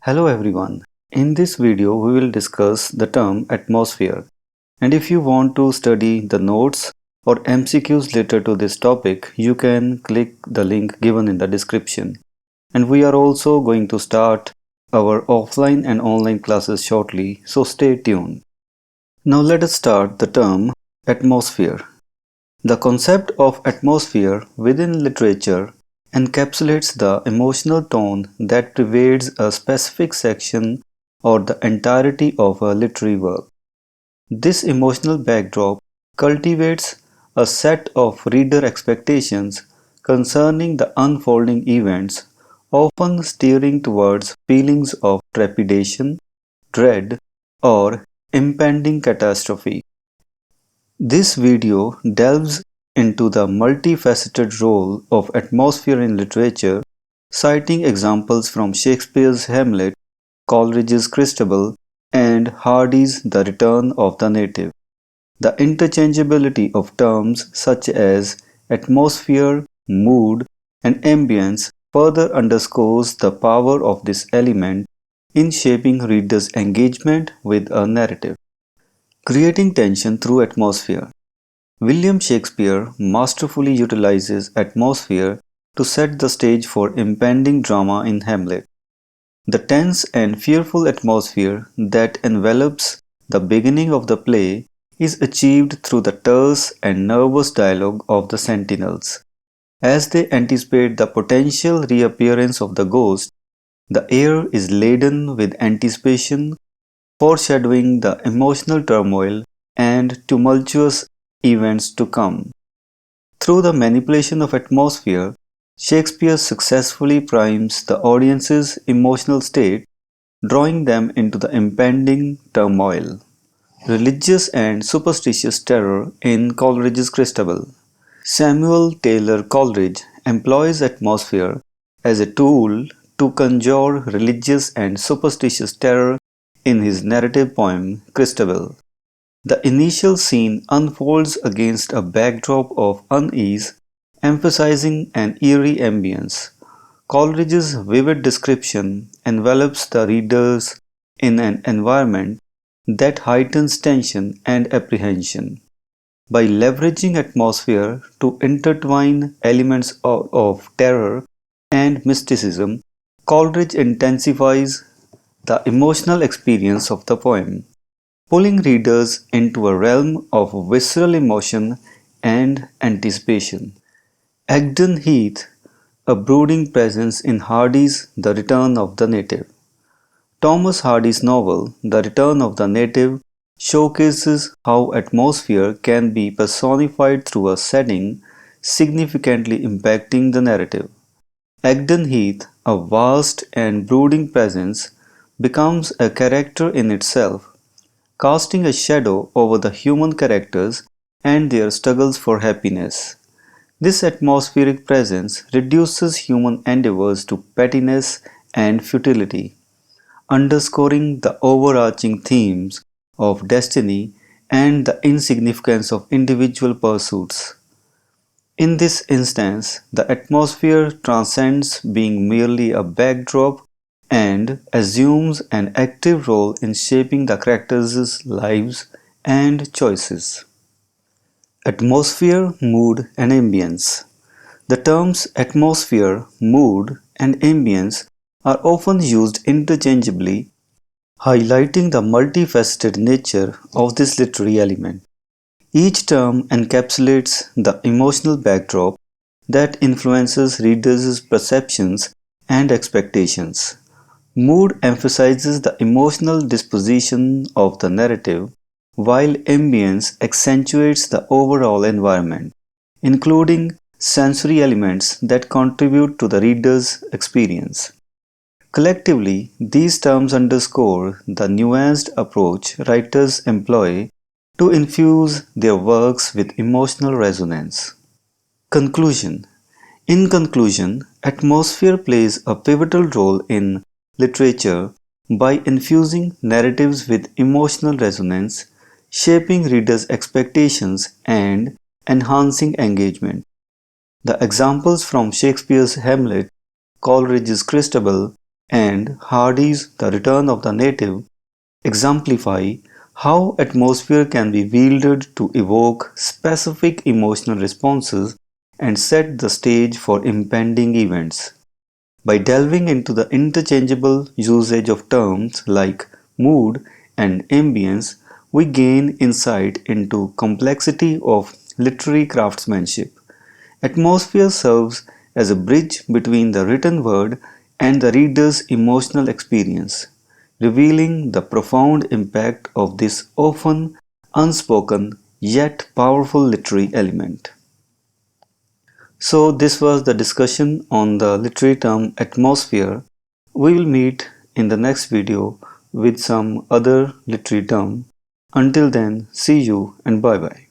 Hello everyone. In this video we will discuss the term atmosphere, and if you want to study the notes or MCQs related to this topic, you can click the link given in the description. And we are also going to start our offline and online classes shortly, so stay tuned. Now let us start the term atmosphere. The concept of atmosphere within literature encapsulates the emotional tone that pervades a specific section or the entirety of a literary work. This emotional backdrop cultivates a set of reader expectations concerning the unfolding events, often steering towards feelings of trepidation, dread, or impending catastrophe. This video delves into the multifaceted role of atmosphere in literature, citing examples from Shakespeare's Hamlet, Coleridge's Christabel, and Hardy's The Return of the Native. The interchangeability of terms such as atmosphere, mood, and ambience further underscores the power of this element in shaping readers' engagement with a narrative. Creating tension through atmosphere. William Shakespeare masterfully utilizes atmosphere to set the stage for impending drama in Hamlet. The tense and fearful atmosphere that envelops the beginning of the play is achieved through the terse and nervous dialogue of the sentinels. As they anticipate the potential reappearance of the ghost, the air is laden with anticipation, foreshadowing the emotional turmoil and tumultuous events to come. Through the manipulation of atmosphere, Shakespeare successfully primes the audience's emotional state, drawing them into the impending turmoil. Religious and superstitious terror in Coleridge's Christabel. Samuel Taylor Coleridge employs atmosphere as a tool to conjure religious and superstitious terror in his narrative poem Christabel. The initial scene unfolds against a backdrop of unease, emphasizing an eerie ambience. Coleridge's vivid description envelops the readers in an environment that heightens tension and apprehension. By leveraging atmosphere to intertwine elements of terror and mysticism, Coleridge intensifies the emotional experience of the poem, pulling readers into a realm of visceral emotion and anticipation. Egdon Heath, a brooding presence in Hardy's The Return of the Native. Thomas Hardy's novel, The Return of the Native, showcases how atmosphere can be personified through a setting, significantly impacting the narrative. Egdon Heath, a vast and brooding presence, becomes a character in itself, casting a shadow over the human characters and their struggles for happiness. This atmospheric presence reduces human endeavors to pettiness and futility, underscoring the overarching themes of destiny and the insignificance of individual pursuits. In this instance, the atmosphere transcends being merely a backdrop and assumes an active role in shaping the characters' lives and choices. Atmosphere, mood, and ambience. The terms atmosphere, mood, and ambience are often used interchangeably, highlighting the multifaceted nature of this literary element. Each term encapsulates the emotional backdrop that influences readers' perceptions and expectations. Mood emphasizes the emotional disposition of the narrative, while ambience accentuates the overall environment, including sensory elements that contribute to the reader's experience. Collectively, these terms underscore the nuanced approach writers employ to infuse their works with emotional resonance. Conclusion. In conclusion, atmosphere plays a pivotal role in literature by infusing narratives with emotional resonance, shaping readers' expectations, and enhancing engagement. The examples from Shakespeare's Hamlet, Coleridge's Christabel, and Hardy's The Return of the Native exemplify how atmosphere can be wielded to evoke specific emotional responses and set the stage for impending events. By delving into the interchangeable usage of terms like mood and ambience, we gain insight into complexity of literary craftsmanship. Atmosphere serves as a bridge between the written word and the reader's emotional experience, revealing the profound impact of this often unspoken yet powerful literary element. So, this was the discussion on the literary term atmosphere. We will meet in the next video with some other literary term. Until then, see you and bye bye.